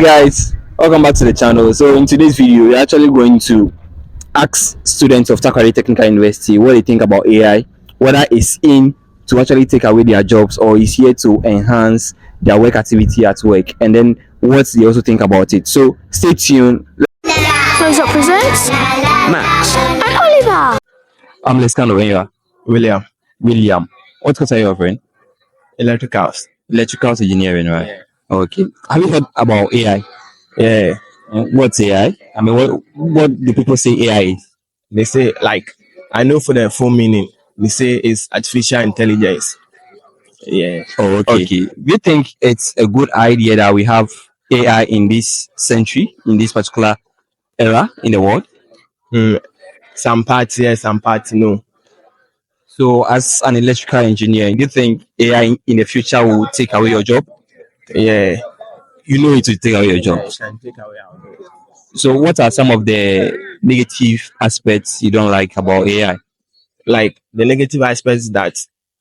Guys, welcome back to the channel. So in today's video, we're actually going to ask students of Takwari Technical University what they think about AI, whether it's in to actually take away their jobs or is here to enhance their work activity at work, and then what they also think about it. So stay tuned. Close Up presents Max, and Oliver. I'm Lezcano. When you are William, what course are you offering? electricals. Electrical engineering, right? Yeah. Okay. Have you heard about AI? Yeah, What's AI? I mean, what do people say AI is? they say I know for the full meaning. They say it's artificial intelligence. Yeah, Oh, okay. Do you think it's a good idea that we have AI in this century, in this particular era in the world? some parts yes, some parts no. So, as an electrical engineer, do you think AI in the future will take away your job? Yeah, You know it will take away your job. it can take away our job. So, what are some of the negative aspects you don't like about AI? Like the negative aspects that,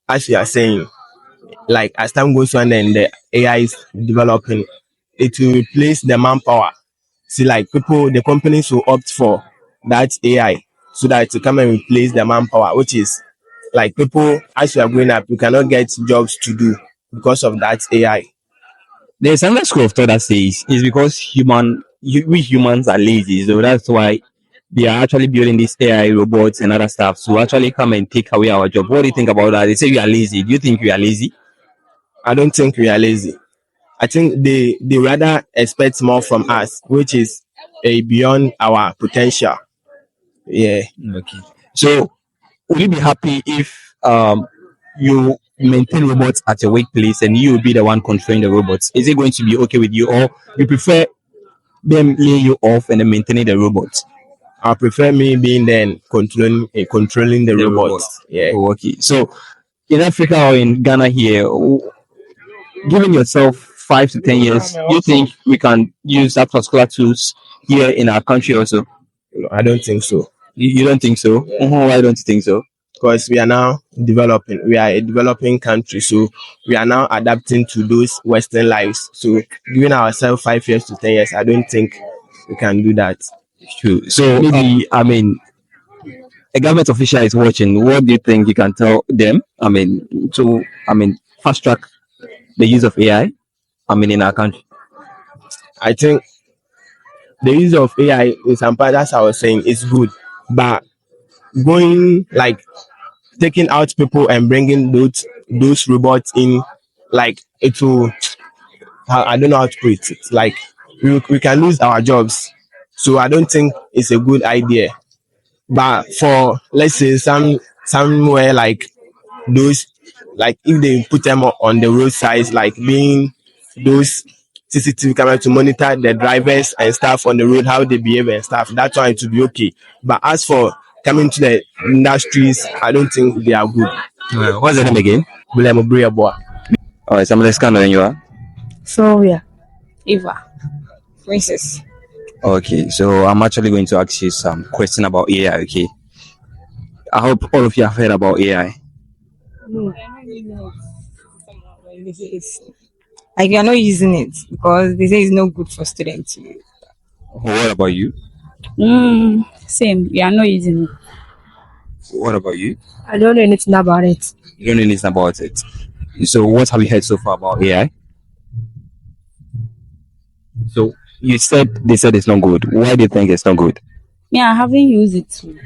as you are saying, like as time goes on and the AI is developing, it will replace the manpower. See, like the companies will opt for that AI so that to come and replace the manpower, which is like people, as we are growing up, you cannot get jobs to do because of that AI. There's another school of thought that says it's because we humans are lazy, so that's why they are actually building these AI robots and other stuff to actually come and take away our job. What do you think about that? They say we are lazy. Do you think we are lazy? I don't think we are lazy. I think they rather expect more from us, which is beyond our potential. Yeah. Okay. So, would you be happy if you maintain robots at your workplace and you will be the one controlling the robots? Is it going to be okay with you, or you prefer them laying you off and then maintaining the robots? I prefer me being then controlling the robots. Yeah. Oh, okay. So, in Africa or in Ghana here, given yourself 5 to 10 years, do you think we can use that particular tools here in our country also? I don't think so. You don't think so? Why don't you think so? Because we are now developing. We are a developing country, so we are now adapting to those Western lives. So giving ourselves 5 years to 10 years, I don't think we can do that. True. So maybe a government official is watching. What do you think you can tell them? Fast track the use of AI. In our country. I think the use of AI in some part, as I was saying, is good, but going like taking out people and bringing those robots in, like it will. I don't know how to put it. Like we can lose our jobs, so I don't think it's a good idea. But for let's say somewhere like those, like if they put them on the roadside, like being those CCTV camera to monitor the drivers and stuff on the road, how they behave and stuff, that's why it will be okay. But as for coming to the industries, I don't think they are good. What's the name again? William Obriaboa. Oh, it's Lezcano and you are. Sylvia. Eva. Princess. Okay, so I'm actually going to ask you some question about AI. Okay, I hope all of you have heard about AI. Like we are not using it because they say it's not good for students. What about you? Same. We are not using it. What about you? I don't know anything about it. You don't know anything about it. So what have you heard so far about AI? So they said it's not good. Why do you think it's not good? Yeah, I haven't used it too.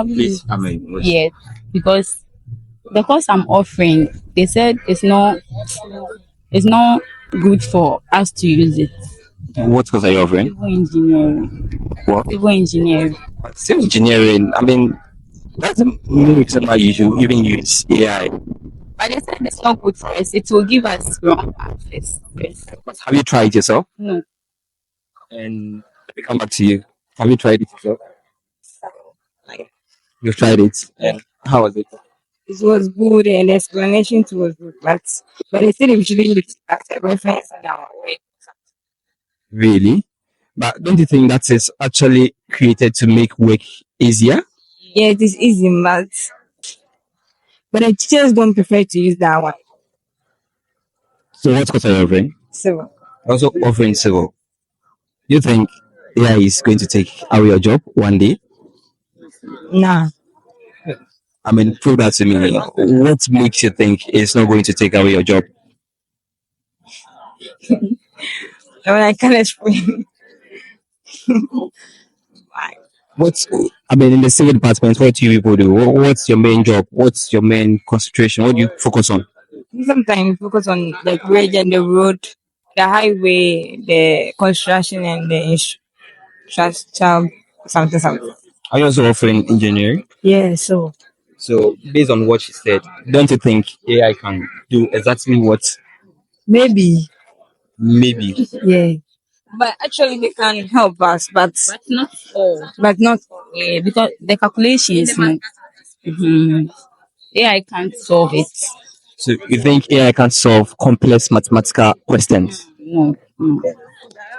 Please, Yet because the course I'm offering, they said it's not good for us to use it. What course are you offering? Civil engineering. What? Civil engineering. Civil engineering. That's the main reason why you should even use AI. But they said it's not good for us. It will give us wrong access. Yes. But have you tried it yourself? No. And let me come back to you. Have you tried it yourself? You've tried it. And how was it? It was good and the explanation too was good, but they said usually it's as a reference in our way. Really? But don't you think that is actually created to make work easier? Yeah, it is easy, but the teachers don't prefer to use that one. So what course are you offering? So Also offering civil. You think AI is going to take away your job one day? Nah. I mean, prove that to me. What makes you think it's not going to take away your job? I can't explain why. What's I mean, in the civil department, what do you people do? What's your main job? What's your main concentration? What do you focus on? Sometimes focus on the bridge and the road, the highway, the construction and the infrastructure, something, something. Are you also offering engineering? Yeah, so So, based on what she said, don't you think AI can do exactly what maybe, maybe? yeah. But actually, they can help us, But not all. but not. Yeah, because the calculations, AI can't solve it. So, you think AI can solve complex mathematical questions? No, no.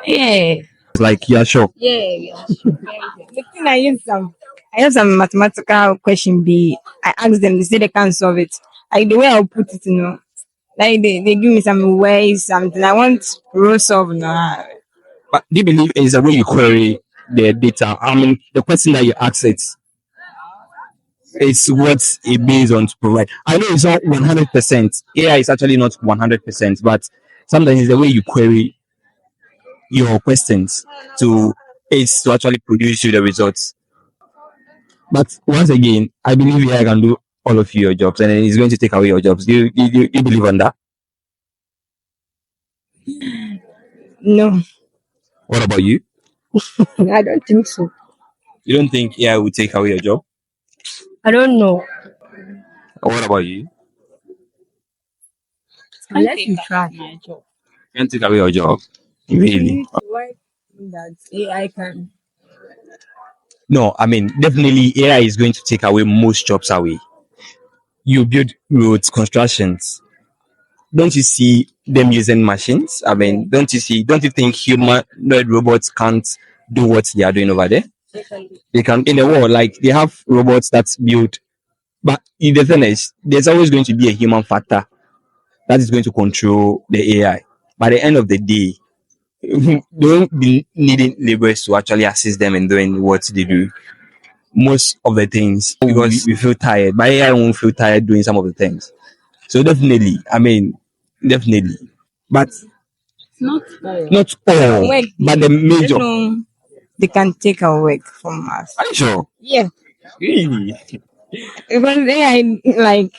Yeah, Like, yeah, sure. yeah. The thing I use some mathematical question. I ask them. They say they can't solve it. Like the way I'll put it, like they give me some ways, something. I want row solve now. But do you believe it's the way you query the data? I mean, the question that you ask it's what it based on to provide. I know it's not 100%. AI is actually not 100%, but sometimes it's the way you query your questions to is to actually produce you the results. But once again, I believe AI can do all of your jobs, and it's going to take away your jobs. Do you believe on that? No, What about you? I don't think so. You don't think AI will take away your job? I don't know. What about you? Unless you try. My job. Can't take away your job. Really? Why that AI can? No, I mean definitely AI is going to take away most jobs away. You build roads, constructions. Don't you see them using machines? I mean, don't you think humanoid robots can't do what they are doing over there? They can in the world, like they have robots that build, but the thing is, there's always going to be a human factor that is going to control the AI. By the end of the day, they won't be needing laborers to actually assist them in doing what they do. Most of the things because we feel tired, but AI won't feel tired doing some of the things. So definitely, I mean, definitely, but Not all. not all, Work. but the I don't major. know. They can take our work from us. Are you sure? Yeah, Really? because AI like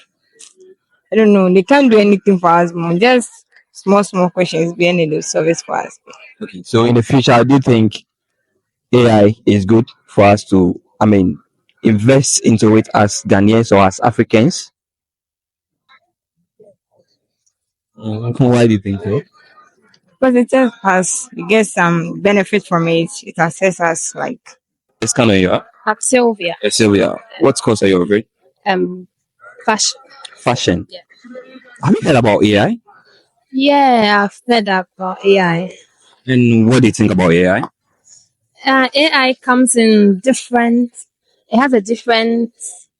I don't know. They can't do anything for us. More. Just small questions being able to solve it for us. Okay. So in the future, do you think AI is good for us to, I mean, invest into it as Ghanaians or as Africans? Why do you think so? Because it just has we get some benefit from it. It assess us like It's kind of you. I'm Sylvia. Sylvia, what course are you over? Um, Fashion. Fashion. Have you heard about AI? Yeah, I've heard about AI. And what do you think about AI? AI comes in different. It has a different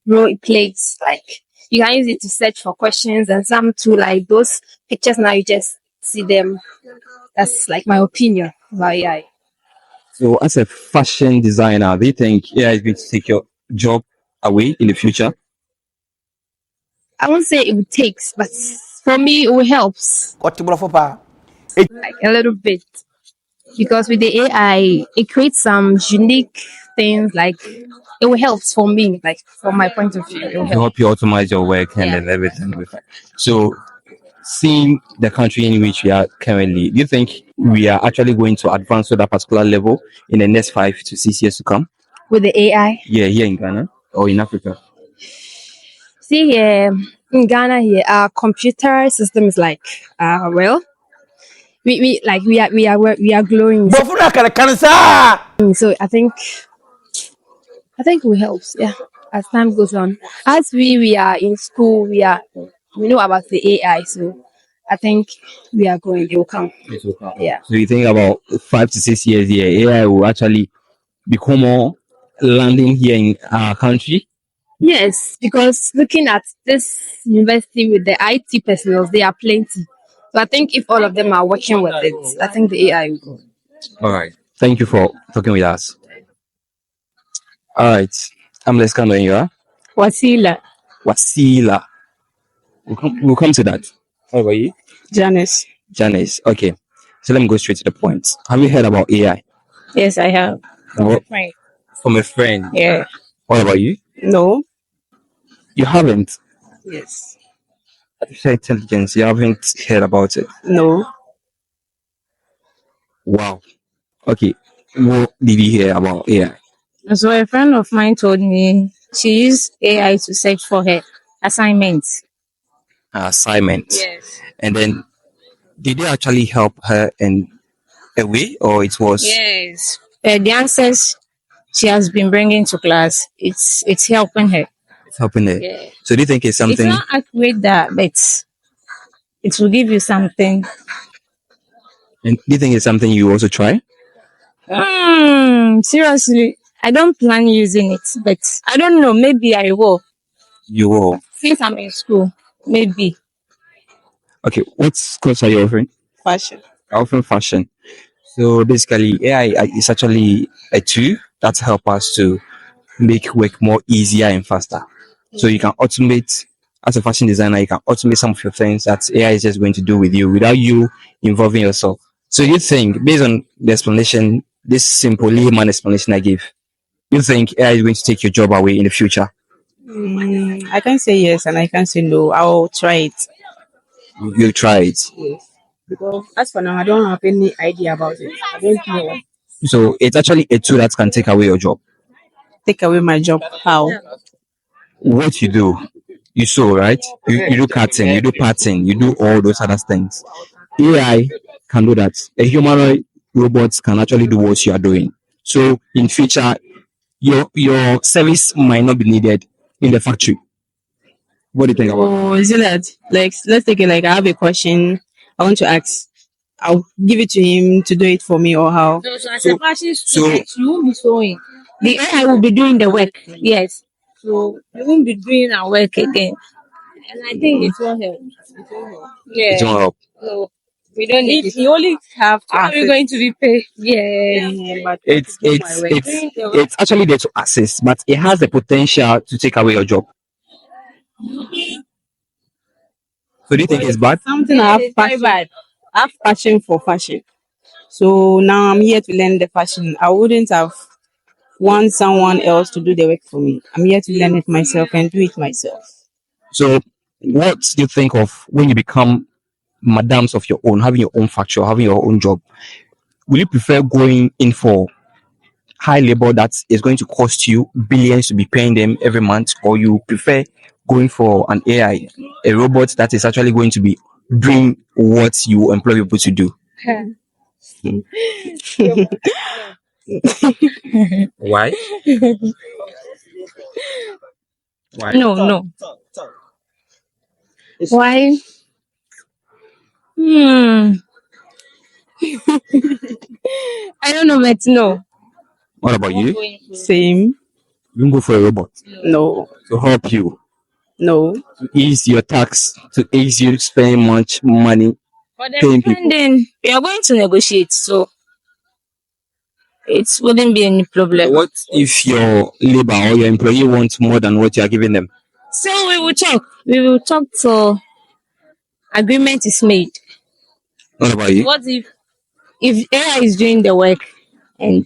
role it plays. Like you can use it to search for questions, and some to like those pictures. Now you just see them. That's like my opinion about AI. So, as a fashion designer, do you think AI is going to take your job away in the future? I won't say it takes, but for me, it will helps like a little bit because with the AI, it creates some unique things. Like it will help for me, like from my point of view, it will To help. help you automate your work and Yeah. then everything. So, seeing the country in which we are currently, do you think we are actually going to advance to that particular level in the next 5 to 6 years to come? With the AI, Yeah, here in Ghana or in Africa. see here in Ghana here, our computer system is like well, we like we are glowing. So I think it will help. Yeah, as time goes on, as we are in school, we know about the AI, so I think we are going. It will come. It will come. Yeah. So you think about 5 to 6 years here, AI will actually become more landing here in our country? Yes, because looking at this university with the IT personnel, they are plenty. So I think if all of them are working with it, I think the AI will go. All right. Thank you for talking with us. All right. I'm Lezcano and you are? Wasila. Wasila. We'll come to that. How about you? Janice. Janice. Okay. So let me go straight to the point. Have you heard about AI? Yes, I have. Right. From a friend. Yeah. What about you? No. You haven't. Yes. Artificial intelligence. You haven't heard about it. No. Wow. Okay. What did you hear about AI? So a friend of mine told me she used AI to search for her assignments. Assignments. Yes. And then did they actually help her in a way, or it was Yes. The answers she has been bringing to class, it's helping her. helping her? Yeah. So do you think it's It's something? not accurate that, but it will give you something. And do you think it's something you also try? Seriously, I don't plan using it, but I don't know. Maybe I will. You will. Since I'm in school, maybe. Okay. What course are you offering? Fashion. Offering fashion. So basically, AI is actually a tool that help us to make work more easier and faster. So you can automate, as a fashion designer, you can automate some of your things that AI is just going to do with you without you involving yourself. So you think, based on the explanation, this simple layman explanation I gave, you think AI is going to take your job away in the future? I can say yes and I can say no. I'll try it. You try it. Yes. Because as for now, I don't have any idea about it. I don't know. So it's actually a tool that can take away your job. Take away my job. How? What you do, you sew, right? You do cutting, you do pattern, you do all those other things. AI can do that. A humanoid robots can actually do what you are doing. So in future, your service might not be needed in the factory. What do you think about Oh, is it that? Like, let's take it like I have a question I want to ask. I'll give it to him to do it for me or how? So as a fashion student, you won't be sewing. The AI will be doing the work. Yes. So you won't be doing our work again. And I think it will help. it? Yeah. Won't help. So we don't need it. You only have to How are we going to be paid? Yeah. but It's actually there to assist, but it has the potential to take away your job. So do you think it's bad? something I have It's very passion. bad. I have passion for fashion. So now I'm here to learn the fashion. I wouldn't have want someone else to do the work for me. I'm here to learn it myself and do it myself. So what do you think of when you become madams of your own, having your own factory, or having your own job? Will you prefer going in for high labor that is going to cost you billions to be paying them every month, or you prefer going for an AI, a robot that is actually going to be doing what you employ people to do? Why? Why? No, no. Why? Hmm. I don't know, but no. What about you? Same. You can go for a robot No. to help you, No. to ease your tax, to ease you spending much money For the paying people. spending, we are going to negotiate, so it wouldn't be any problem. What if your labor or your employee wants more than what you are giving them? So we will talk. We will talk till agreement is made. What about you? What if AI is doing the work and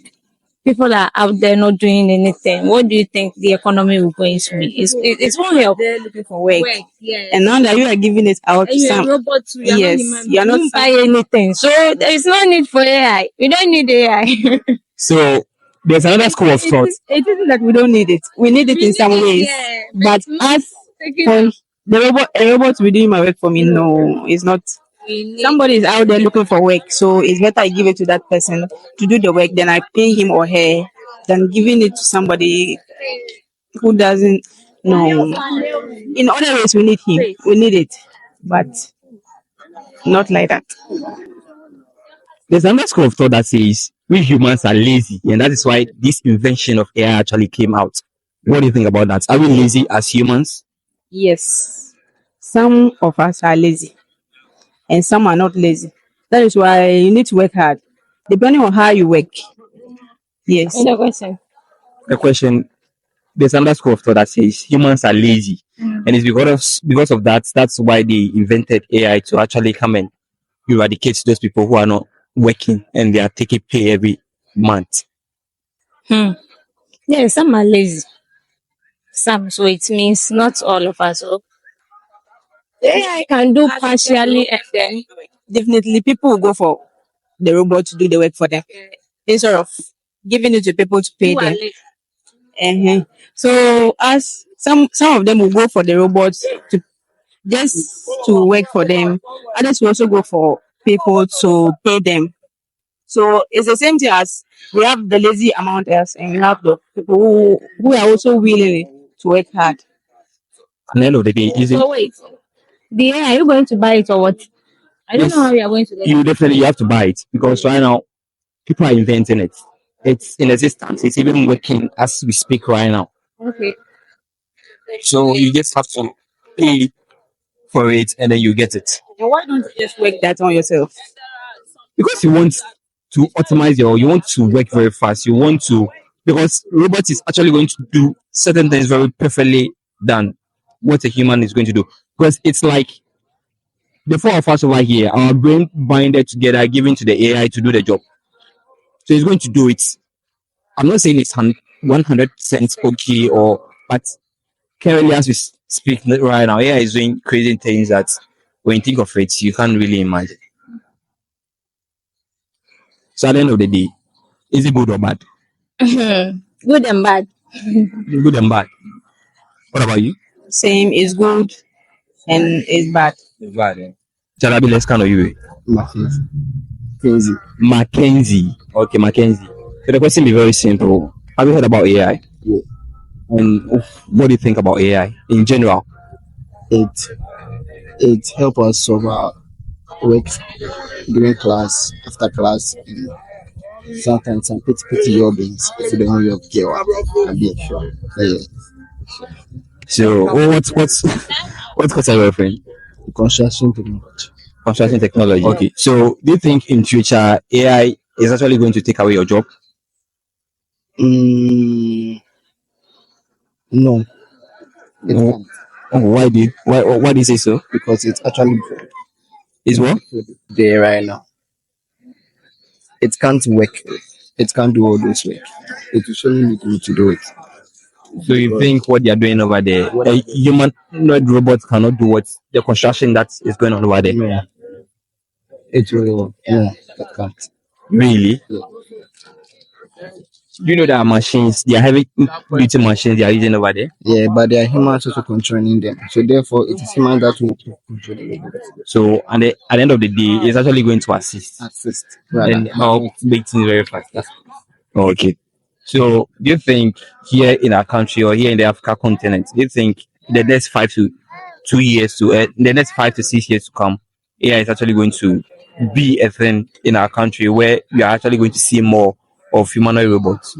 people are out there not doing anything? What do you think the economy will going to be? It won't help. They're looking for work. Yes. And now that you are giving it out to You're a some, robot too. You're yes, not human. you're You not won't buy anything. So there is no need for AI. We don't need AI. So there's another school of thought. it isn't that we don't need it. We need it in some ways. Yeah, But as for a robot to be doing my work for me, no, it's not. Somebody is out there looking for work, so it's better I give it to that person to do the work, then I pay him or her, than giving it to somebody who doesn't know. In other ways, we need him, we need it, but not like that. There's another school of thought that says we humans are lazy, and that is why this invention of AI actually came out. What do you think about that? Are we lazy as humans? Yes, some of us are lazy, and some are not lazy. That is why you need to work hard, depending on how you work. Yes. And the question. The question, there's another school of thought that says humans are lazy, and it's because of that. That's why they invented AI to actually come and eradicate those people who are not working and they are taking pay every month. Hmm. Yeah, some are lazy. Some, so it means not all of us. So AI can do partially and then Definitely, people will go for the robot to do the work for them instead of giving it to people to pay who are them. lazy. So, as some of them will go for the robots to just to work for them. Others will also go for people to pay them. So it's the same thing as we have the lazy amount else, and we have the people who are also willing to work hard. At the end of the day, is it? So wait, the AI, are you going to buy it or what? I don't know how Yes, you are going to get you it. definitely have to buy it because right now people are inventing it. It's in existence. It's even working as we speak right now. Okay. So you just have to pay for it and then you get it. And why don't you just work that on yourself? Because you want to optimize you want to work very fast. You want to, because robot is actually going to do certain things very perfectly than what a human is going to do. Because it's like the four of us over here, our brain binded together, giving to the AI to do the job. So it's going to do it. I'm not saying it's 100% okay, but currently as we speak right now, AI is doing crazy things that when you think of it, you can't really imagine. So at the end of the day, is it good or bad? Good and bad. Good and bad. What about you? Same is good and is bad. It's bad. Eh? Shall I be Lezcano you? Mackenzie. Crazy. Mackenzie. Okay, Mackenzie. So the question be very simple. Have you heard about AI? Yeah. And what do you think about AI in general? It it help us solve our work during class, after class, and sometimes some pretty jobbings if you don't have care. I'll be sure. Yeah. So what's what course are you referring? Construction technology. Construction technology. Okay. So do you think in future AI is actually going to take away your job? No, it No. can't Oh, why do you say so? because it's actually Is what? there right now. It can't work. It can't do all this work. It will surely need me to do it. So you think what they are doing over there, a humanoid robot cannot do what the construction that is going on over there? No, it will. No, it can't. Really? Yeah. Do you know there are machines, they are heavy duty machines they are using over there? Yeah, but there are humans also controlling them. So therefore, it is humans that will control them. So at the end of the day, it's actually going to Assist. and Rather. help make things very fast. Okay. So do you think here in our country or here in the Africa continent, do you think the next 5 to 2 years the next 5 to 6 years to come, AI is actually going to be a thing in our country where we are actually going to see more of humanoid robots?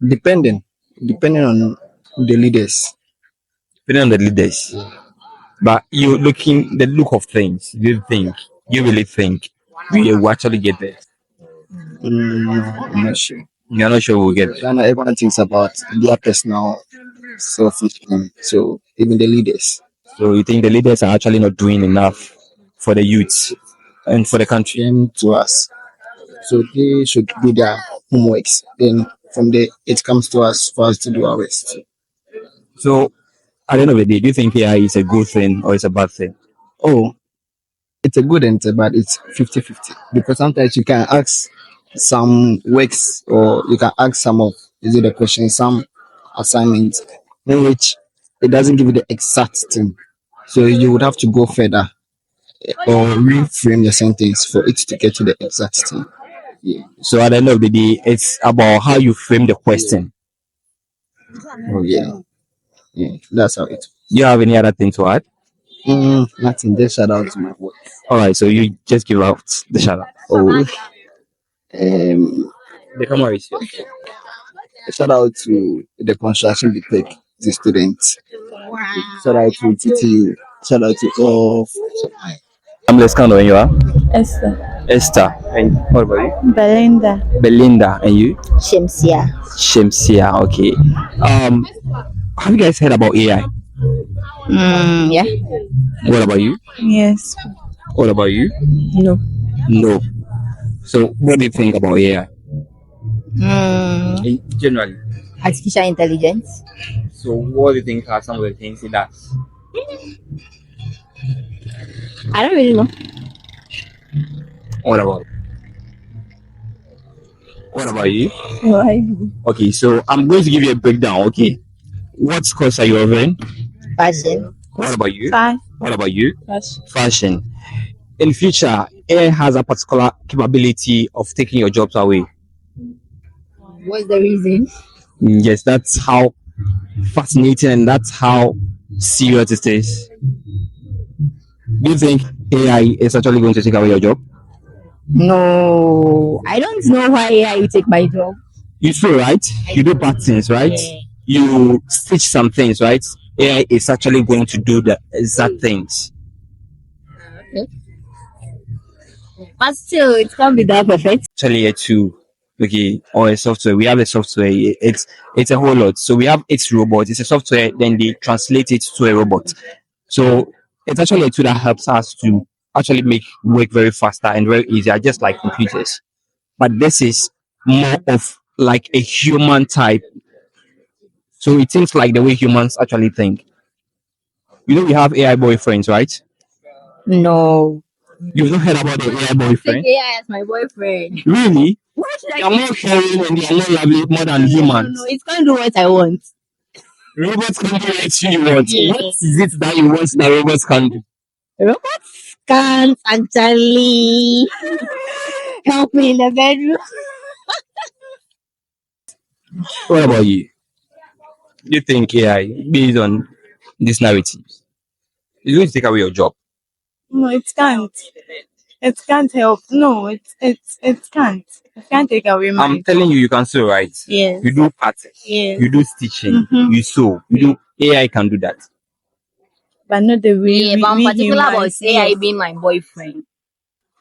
Depending, depending on the leaders. Depending on the leaders. But you looking the look of things, you really think we will actually get there? I'm not sure. You're not sure we'll get there. Ghana, everyone thinks about their personal selfish thing. So even the leaders, So you think the leaders are actually not doing enough for the youths and for the country? them to us. So they should do their homeworks. Then from there, it comes to us for us to do our best. So at the end of the day, do you think AI is a good thing or it's a bad thing? Oh, it's a good and it's a bad. It's 50-50. Because sometimes you can ask some works or you can ask some of, is it a question, some assignments in which it doesn't give you the exact thing. So you would have to go further or reframe the sentence for it to get to the exact thing. Yeah. So at the end of the day, it's about how you frame the question. Oh, yeah. Yeah. That's how it. Do you have any other thing to add? Nothing. Just shout out to my boy. All right, so you just give out the shout out. Oh, The camera is here. shout out to the construction tech, the students. Shout out to TTU. Shout out to all. I'm Lezcano and you are? Esther. Esther. And what about you? Belinda. Belinda. And you? Shamsia. Shamsia. Okay. Have you guys heard about AI? Yeah. What about you? Yes. What about you? No. No. So, what do you think about AI? Generally. Artificial intelligence. So, what do you think are some of the things it does? I don't really know. What about? What about you? Why? Okay, so I'm going to give you a breakdown. Okay, what course are you offering? Fashion. What about you? Fashion. What about you? Fashion. Fashion. In future, AI has a particular capability of taking your jobs away. What's the reason? Yes, that's how fascinating and that's how serious it is. Do you think AI is actually going to take away your job? No, I don't know why AI will take my job. You feel right? You do bad things, right? Yeah. You stitch some things, right? AI is actually going to do the exact things. But still, it can't be that perfect. Actually a tool, okay, or a software. We have a software. It's a whole lot. So we have its robot. It's a software. Then they translate it to a robot. So it's actually a tool that helps us to actually make work very faster and very easier, just like computers. But this is more of like a human type. So it thinks like the way humans actually think. You know, we have AI boyfriends, right? No. You've not heard about the AI Take boyfriend? AI as my boyfriend. Really? Why should They are more caring and they are more lovely more than No, humans. it can't do what I want. Robots can do anything you want. Yeah. What is it that you want that robots can do? Robots can't actually help me in the bedroom. What about you? You think AI, based on this narrative, is going to take away your job? No, it can't. It can't help. No, it can't. It can't take away my. I'm telling you, you can sew, right? Yes. You do patterns. Yes. You do stitching. You sew. You do. AI can do that. But not the way Yeah, but I'm we particular about humans. AI Yes. being my boyfriend.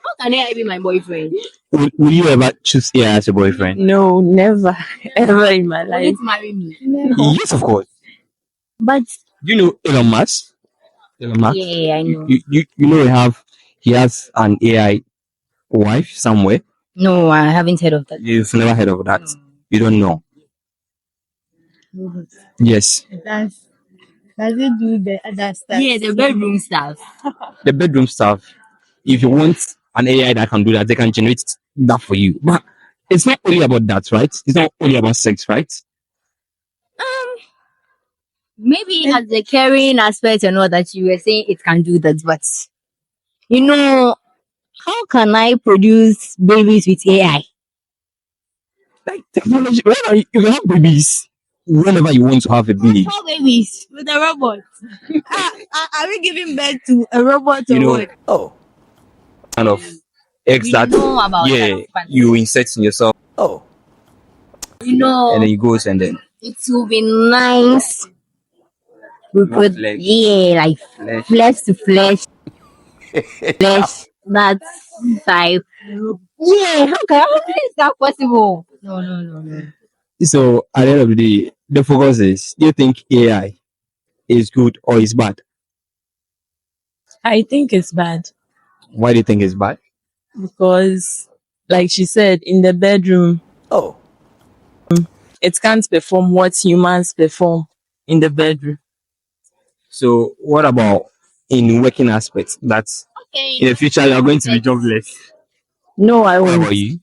How can AI be my boyfriend? Will you ever choose AI as a boyfriend? No, never, ever in my Will life. you marry me? Never. Yes, of course. But Do you know Elon Musk? Elon Musk. yeah, I know. You know he has an AI wife somewhere. No, I haven't heard of that. You've never heard of that. You don't know. Yes. Does it do the other stuff? Yeah, the bedroom stuff. The bedroom stuff. If you want an AI that can do that, they can generate that for you. But it's not only about that, right? It's not only about sex, right? Maybe as the caring aspect and all that you were saying, it can do that. But you know, how can I produce babies with AI? Like technology, whenever you can have babies whenever you want to have a baby. How babies with a robot? Are we giving birth to a robot You or know, what? kind of eggs We that know about yeah that, but you insert in yourself you know, and then it goes and then it will be nice. We more could, flesh, yeah, like flesh. flesh to flesh, that type. Yeah, how is that possible? No. So at the end of the day, the focus is: do you think AI is good or is bad? I think it's bad Why do you think it's bad? because, like she said, in the bedroom, it can't perform what humans perform in the bedroom. So what about in working aspects? That's Okay. in the future you are going to be jobless. No, I What won't. about you?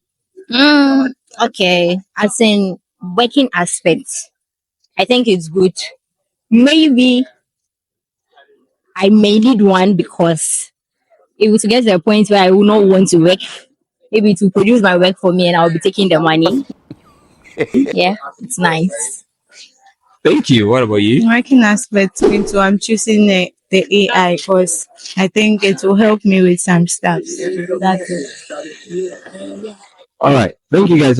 Okay. As in working aspects, I think it's good. Maybe I may need one because it will get to a point where I will not want to work. Maybe to produce my work for me and I'll be taking the money. Yeah, it's nice. Thank you. What about you? Working aspect into I'm choosing the AI because I think it will help me with some stuff. That's it. All right. Thank you guys.